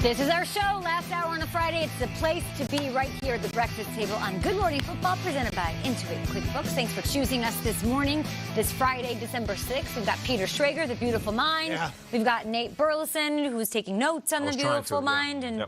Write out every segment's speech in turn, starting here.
This is our show, last hour on a Friday. It's the place to be right here at the breakfast table on Good Morning Football, presented by Intuit QuickBooks. Thanks for choosing us this morning, this Friday, December 6th. We've got Peter Schrager, the Beautiful Mind. Yeah. We've got Nate Burleson, who's taking notes on the Beautiful Mind. And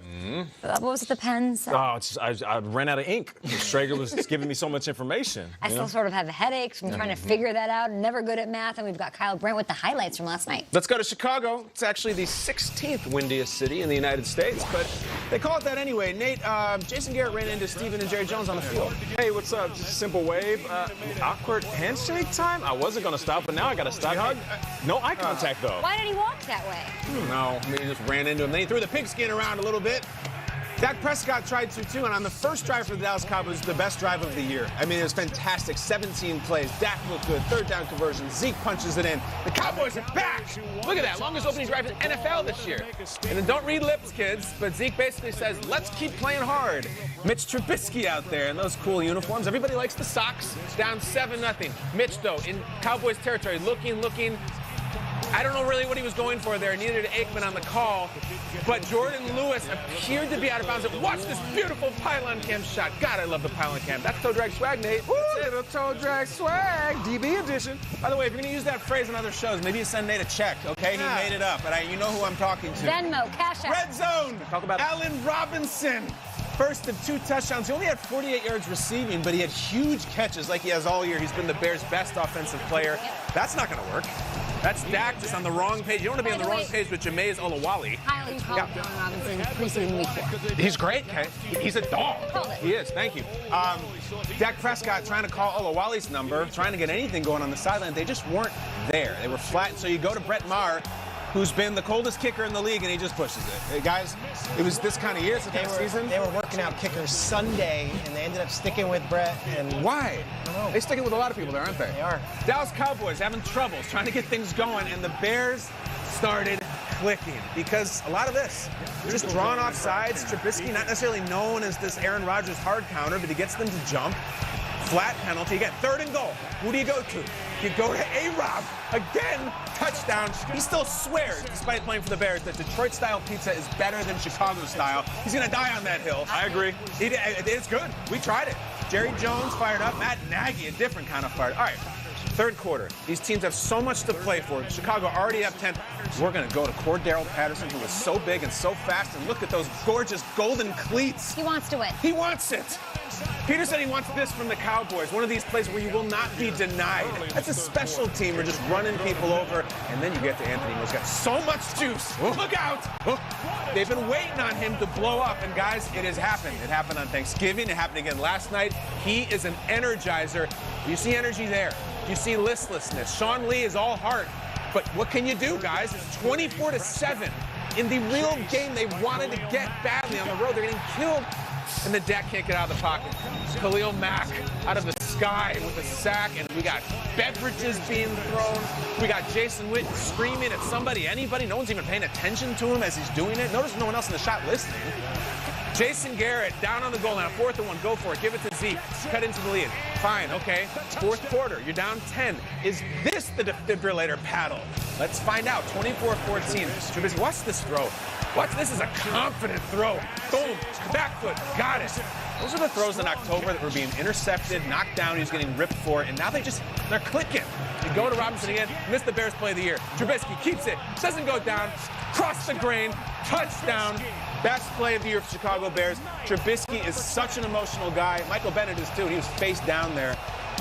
what was it, the pens? Oh, I ran out of ink. Schrager was giving me so much information. I still sort of have headaches from trying to figure that out. Never good at math. And we've got Kyle Brandt with the highlights from last night. Let's go to Chicago. It's actually the 16th windiest city in the United States, but they call it that anyway. Nate, Jason Garrett ran into Steven and Jerry Jones on the field. Hey, what's up? Just a simple wave. Awkward handshake time? I wasn't going to stop, but now I got to stop. No eye contact, though. Why did he walk that way? No, I mean, he just ran into him. Then he threw the pigskin around a little bit. Dak Prescott tried to, too, and on the first drive for the Dallas Cowboys, the best drive of the year. I mean, it was fantastic. 17 plays. Dak looked good. Third down conversion. Zeke punches it in. The Cowboys are back! Look at that. Longest opening drive in NFL this year. And then don't read lips, kids, but Zeke basically says, let's keep playing hard. Mitch Trubisky out there in those cool uniforms. Everybody likes the socks. Down 7-0. Mitch, though, in Cowboys territory, looking. I don't know really what he was going for there. Neither did Aikman on the call. But Jordan Lewis appeared to be out of bounds. Watch this beautiful pylon cam shot. God, I love the pylon cam. That's toe drag swag, Nate. Woo, little toe drag swag. DB edition. By the way, if you're going to use that phrase in other shows, maybe you send Nate a check, okay? He made it up, but you know who I'm talking to. Venmo, Cash App. Red zone. Talk about Allen Robinson. First of 2 touchdowns. He only had 48 yards receiving, but he had huge catches like he has all year. He's been the Bears' best offensive player. That's not going to work. That's Dak just on the wrong page. You don't want to be on the wrong page with Jameis Olawale. Kyle, you called Allen Robinson preseason week 4. He's great, okay? He's a dog. He is, thank you. Dak Prescott trying to call Olawale's number, trying to get anything going on the sideline. They just weren't there. They were flat. So you go to Brett Maher, who's been the coldest kicker in the league, and he just pushes it. Hey, guys, it was this kind of year, season. They were working out kickers Sunday, and they ended up sticking with Brett. And why? I don't know. They're sticking with a lot of people there, aren't they? They are. Dallas Cowboys having troubles trying to get things going, and the Bears started clicking because a lot of this just drawn off sides. Trubisky not necessarily known as this Aaron Rodgers hard counter, but he gets them to jump. Flat penalty. Again, 3rd and goal. Who do you go to? You go to A-Rob. Again, touchdown. He still swears, despite playing for the Bears, that Detroit-style pizza is better than Chicago-style. He's going to die on that hill. I agree. It's good. We tried it. Jerry Jones fired up. Matt Nagy, a different kind of fired. All right, 3rd quarter. These teams have so much to play for. Chicago already up 10. We're going to go to Cordero Patterson, who is so big and so fast. And look at those gorgeous golden cleats. He wants to win. He wants it. Peter said he wants this from the Cowboys, one of these plays where you will not be denied. That's a special team. We're just running people over, and then you get to Anthony, who's got so much juice. Look out! They've been waiting on him to blow up, and guys, it has happened. It happened on Thanksgiving. It happened again last night. He is an energizer. You see energy there. You see listlessness. Sean Lee is all heart. But what can you do, guys? It's 24-7. In the real game they wanted to get badly on the road, they're getting killed. And the Dak can't get out of the pocket. Khalil Mack out of the sky with a sack, and we got beverages being thrown. We got Jason Witten screaming at somebody, anybody. No one's even paying attention to him as he's doing it. Notice no one else in the shot listening. Jason Garrett down on the goal line, 4th and 1, go for it, give it to Zeke, cut into the lead. Fine, okay. 4th quarter, you're down 10. Is this the defibrillator paddle? Let's find out. 24-14. Trubisky, watch this throw. Watch, this is a confident throw. Boom, back foot, got it. Those are the throws in October that were being intercepted, knocked down, he was getting ripped for, and now they're clicking. You go to Robinson again, missed the Bears play of the year. Trubisky keeps it, doesn't go down, cross the grain, touchdown. Best play of the year for Chicago Bears. Trubisky is such an emotional guy. Michael Bennett is too, he was face down there.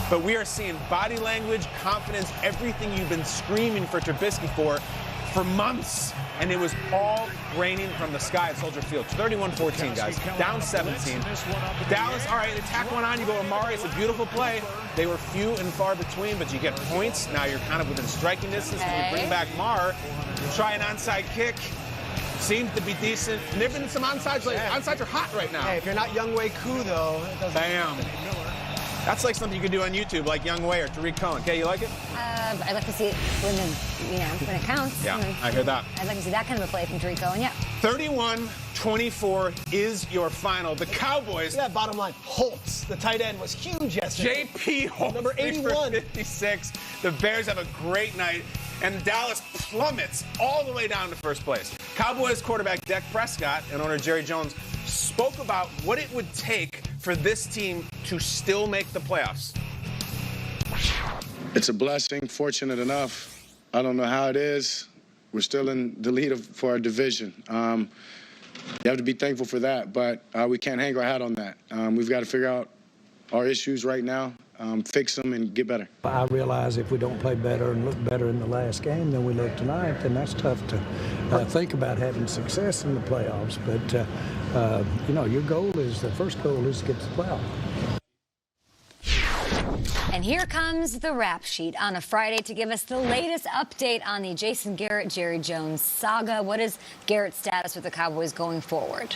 But we are seeing body language, confidence, everything you've been screaming for Trubisky for months. And it was all raining from the sky at Soldier Field. 31-14, guys. Down 17. Dallas, all right, attack one on. You go Amari. It's a beautiful play. They were few and far between, but you get points. Now you're kind of within striking distance. When you bring back Maher, try an onside kick. Seems to be decent. And there have been some onsides. Onsides are hot right now. Hey, if you're not Younghoe Koo, though, it doesn't. Bam. That's like something you could do on YouTube, like Younghoe or Tariq Cohen. Okay, you like it? I'd like to see it when it counts. Yeah, I hear that. I'd like to see that kind of a play from Tariq Cohen, yeah. 31-24 is your final. The Cowboys. Yeah, bottom line, Holtz, the tight end, was huge yesterday. J.P. Holtz, number 81. 56. The Bears have a great night. and Dallas plummets all the way down to first place. Cowboys quarterback Dak Prescott and owner Jerry Jones spoke about what it would take for this team to still make the playoffs. It's a blessing, fortunate enough. I don't know how it is. We're still in the lead for our division. You have to be thankful for that, but we can't hang our hat on that. We've got to figure out our issues right now, fix them, and get better. I realize if we don't play better and look better in the last game than we look tonight, then that's tough to think about having success in the playoffs. But, your goal is, the first goal is to get to the playoffs. And here comes the rap sheet on a Friday to give us the latest update on the Jason Garrett, Jerry Jones saga. What is Garrett's status with the Cowboys going forward?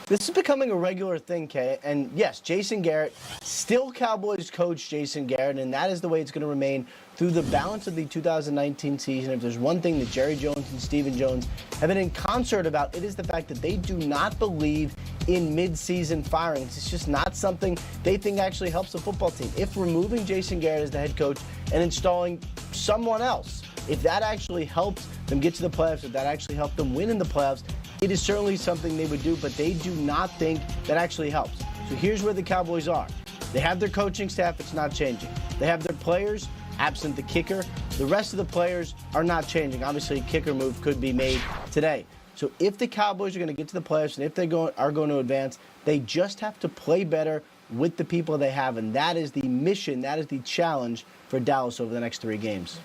This is becoming a regular thing, Kay. And yes, Jason Garrett, still Cowboys coach Jason Garrett, and that is the way it's going to remain through the balance of the 2019 season. If there's one thing that Jerry Jones and Stephen Jones have been in concert about, it is the fact that they do not believe in mid-season firings. It's just not something they think actually helps the football team. If removing Jason Garrett as the head coach and installing someone else, if that actually helps them get to the playoffs, if that actually helps them win in the playoffs, it is certainly something they would do, but they do not think that actually helps. So here's where the Cowboys are. They have their coaching staff, it's not changing. They have their players, absent the kicker. The rest of the players are not changing. Obviously, a kicker move could be made today. So if the Cowboys are going to get to the playoffs and if they are going to advance, they just have to play better with the people they have, and that is the mission, that is the challenge for Dallas over the next 3 games.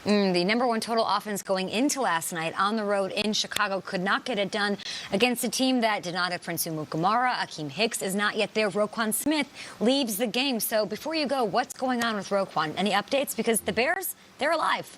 The number 1 total offense going into last night on the road in Chicago could not get it done against a team that did not have Prince Umukamara. Akeem Hicks is not yet there. Roquan Smith leaves the game. So before you go, what's going on with Roquan? Any updates? Because the Bears, they're alive.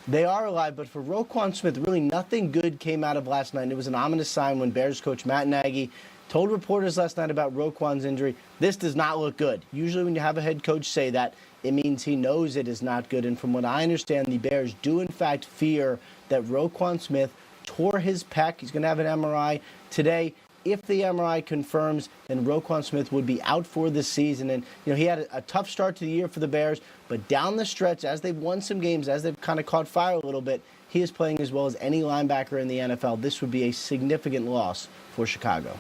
They are alive, but for Roquan Smith, really nothing good came out of last night. It was an ominous sign when Bears coach Matt Nagy told reporters last night about Roquan's injury. This does not look good. Usually when you have a head coach say that, it means he knows it is not good. And from what I understand, the Bears do in fact fear that Roquan Smith tore his pec. He's going to have an MRI today. If the MRI confirms, then Roquan Smith would be out for the season. And, he had a tough start to the year for the Bears, but down the stretch, as they've won some games, as they've kind of caught fire a little bit, he is playing as well as any linebacker in the NFL. This would be a significant loss for Chicago.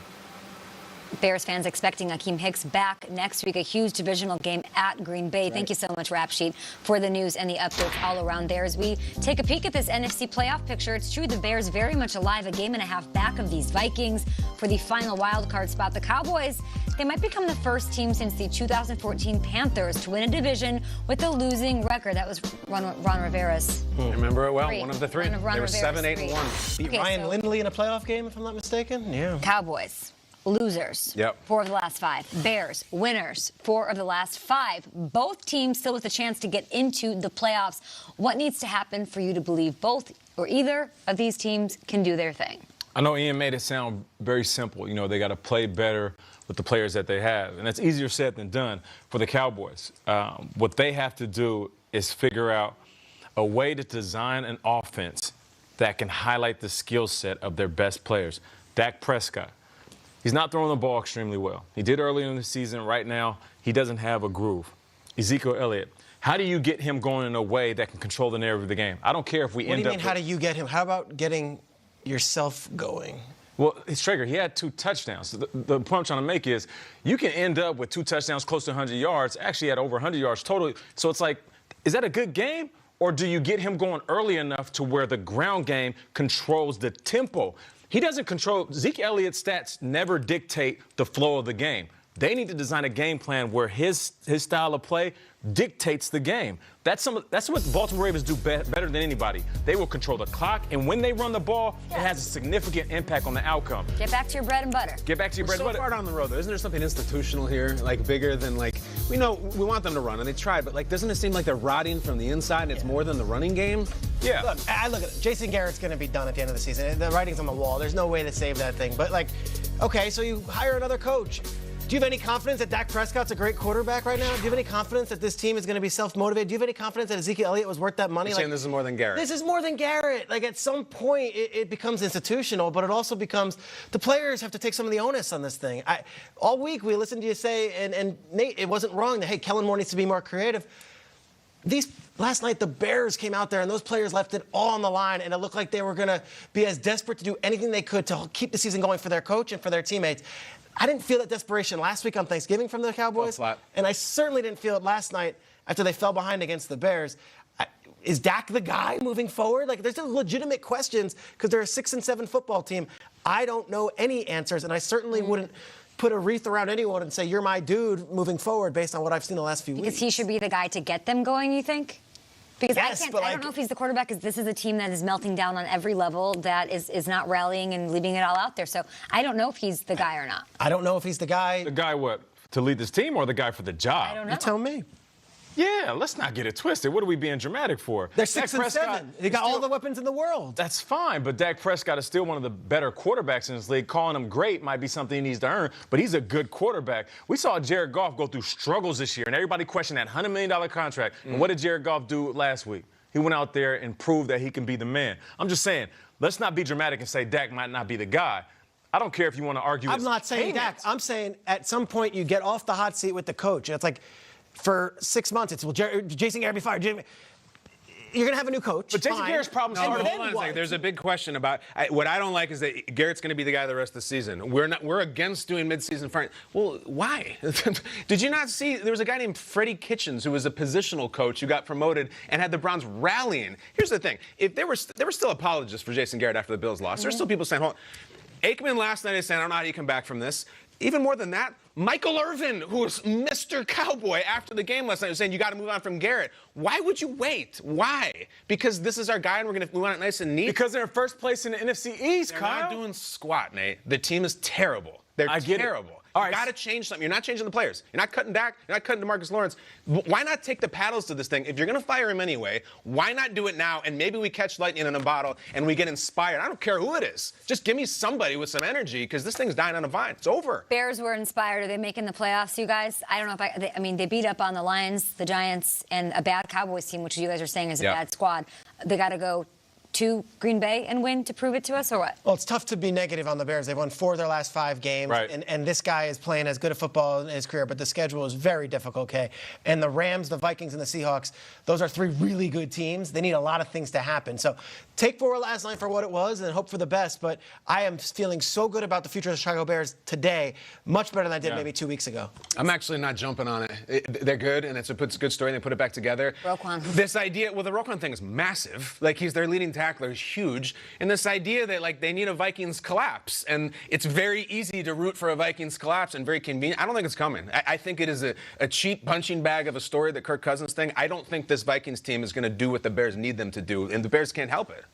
Bears fans expecting Akeem Hicks back next week, a huge divisional game at Green Bay. Right. Thank you so much, Rap Sheet, for the news and the updates all around there. As we take a peek at this NFC playoff picture, it's true the Bears very much alive, a game and a half back of these Vikings for the final wild card spot. The Cowboys, they might become the first team since the 2014 Panthers to win a division with a losing record. That was Ron Rivera's. I remember it well. One of the 3. They were 7-8-1. Beat Ryan Lindley in a playoff game, if I'm not mistaken. Yeah. Cowboys. Losers, 4 of the last 5. Bears, winners, 4 of the last 5. Both teams still with a chance to get into the playoffs. What needs to happen for you to believe both or either of these teams can do their thing? I know Ian made it sound very simple. They got to play better with the players that they have. And that's easier said than done for the Cowboys. What they have to do is figure out a way to design an offense that can highlight the skill set of their best players. Dak Prescott. He's not throwing the ball extremely well. He did earlier in the season. Right now, he doesn't have a groove. Ezekiel Elliott. How do you get him going in a way that can control the narrative of the game? I don't care if we end up... What do you mean, how do you get him? How about getting yourself going? Well, Traeger, he had 2 touchdowns. The point I'm trying to make is you can end up with 2 touchdowns close to 100 yards. Actually, had over 100 yards total. So it's like, is that a good game? Or do you get him going early enough to where the ground game controls the tempo? He doesn't control. Zeke Elliott's stats never dictate the flow of the game. They need to design a game plan where his style of play dictates the game. That's what the Baltimore Ravens do better than anybody. They will control the clock, and when they run the ball, it has a significant impact on the outcome. Get back to your bread and butter. Get back to your bread and butter. So far down the road, though, isn't there something institutional here, bigger than, we know we want them to run, and they try, but, doesn't it seem like they're rotting from the inside, and it's more than the running game? Yeah. Look, I look at it. Jason Garrett's going to be done at the end of the season. The writing's on the wall. There's no way to save that thing. But, okay, so you hire another coach. Do you have any confidence that Dak Prescott's a great quarterback right now? Do you have any confidence that this team is going to be self-motivated? Do you have any confidence that Ezekiel Elliott was worth that money? You're saying this is more than Garrett. This is more than Garrett. At some point, it becomes institutional, but it also becomes the players have to take some of the onus on this thing. All week, we listened to you say, and Nate, it wasn't wrong that, hey, Kellen Moore needs to be more creative. last night the Bears came out there and those players left it all on the line, and it looked like they were going to be as desperate to do anything they could to keep the season going for their coach and for their teammates. I didn't feel that desperation last week on Thanksgiving from the Cowboys, and I certainly didn't feel it last night after they fell behind against the Bears. Is Dak the guy moving forward? Like, there's legitimate questions because they're a 6-7 football team. I don't know any answers, and I certainly wouldn't put a wreath around anyone and say, you're my dude moving forward based on what I've seen the last few weeks. Because he should be the guy to get them going, you think? Because yes, I don't know if he's the quarterback, because this is a team that is melting down on every level, that is not rallying and leaving it all out there. So I don't know if he's the guy or not. I don't know if he's the guy. The guy what? To lead this team or the guy for the job? I don't know. You tell me. Yeah, let's not get it twisted. What are we being dramatic for? They're 6-7. They got all the weapons in the world. That's fine, but Dak Prescott is still one of the better quarterbacks in this league. Calling him great might be something he needs to earn, but he's a good quarterback. We saw Jared Goff go through struggles this year, and everybody questioned that $100 million contract. And what did Jared Goff do last week? He went out there and proved that he can be the man. I'm just saying, let's not be dramatic and say Dak might not be the guy. I don't care if you want to argue. I'm not saying Dak. I'm saying at some point you get off the hot seat with the coach. And it's like, for 6 months, it's, well, Jason Garrett be fired. You're going to have a new coach. But Jason Garrett's problem started. Hold on a second. There's a big question about what I don't like is that Garrett's going to be the guy the rest of the season. We're against doing midseason firing. Well, why? Did you not see there was a guy named Freddie Kitchens who was a positional coach who got promoted and had the Browns rallying. Here's the thing: if there were still apologists for Jason Garrett after the Bills lost. There's still people saying, "Hold on." Aikman last night is saying, "I don't know how you come back from this." Even more than that, Michael Irvin, who was Mr. Cowboy after the game last night, was saying, you got to move on from Garrett. Why would you wait? Why? Because this is our guy and we're going to move on it nice and neat? Because they're in first place in the NFC East, They're Kyle. not doing squat, Nate. The team is terrible. They're terrible. All You got to change something. You're not changing the players. You're not cutting Dak. You're not cutting DeMarcus Lawrence. Why not take the paddles to this thing? If you're going to fire him anyway, why not do it now? And maybe we catch lightning in a bottle and we get inspired. I don't care who it is. Just give me somebody with some energy because this thing's dying on a vine. It's over. Bears were inspired. Are they making the playoffs, you guys? I don't know if I mean, they beat up on the Lions, the Giants, and a bad Cowboys team, which you guys are saying is a bad squad. They got to go to Green Bay and win to prove it to us, or what? Well, it's tough to be negative on the Bears. They've won 4 of their last 5 games, and this guy is playing as good a football in his career, but the schedule is very difficult, okay? And the Rams, the Vikings, and the Seahawks, those are 3 really good teams. They need a lot of things to happen. So take 4 last night for what it was and hope for the best, but I am feeling so good about the future of the Chicago Bears today, much better than I did maybe 2 weeks ago. I'm actually not jumping on it. They're good, and it's a good story, and they put it back together. Roquan. This idea, well, the Roquan thing is massive. Like, he's their leading tackler. He's huge. And this idea that, like, they need a Vikings collapse, and it's very easy to root for a Vikings collapse and very convenient. I don't think it's coming. I think it is a cheap punching bag of a story, the Kirk Cousins thing. I don't think this Vikings team is going to do what the Bears need them to do, and the Bears can't help it.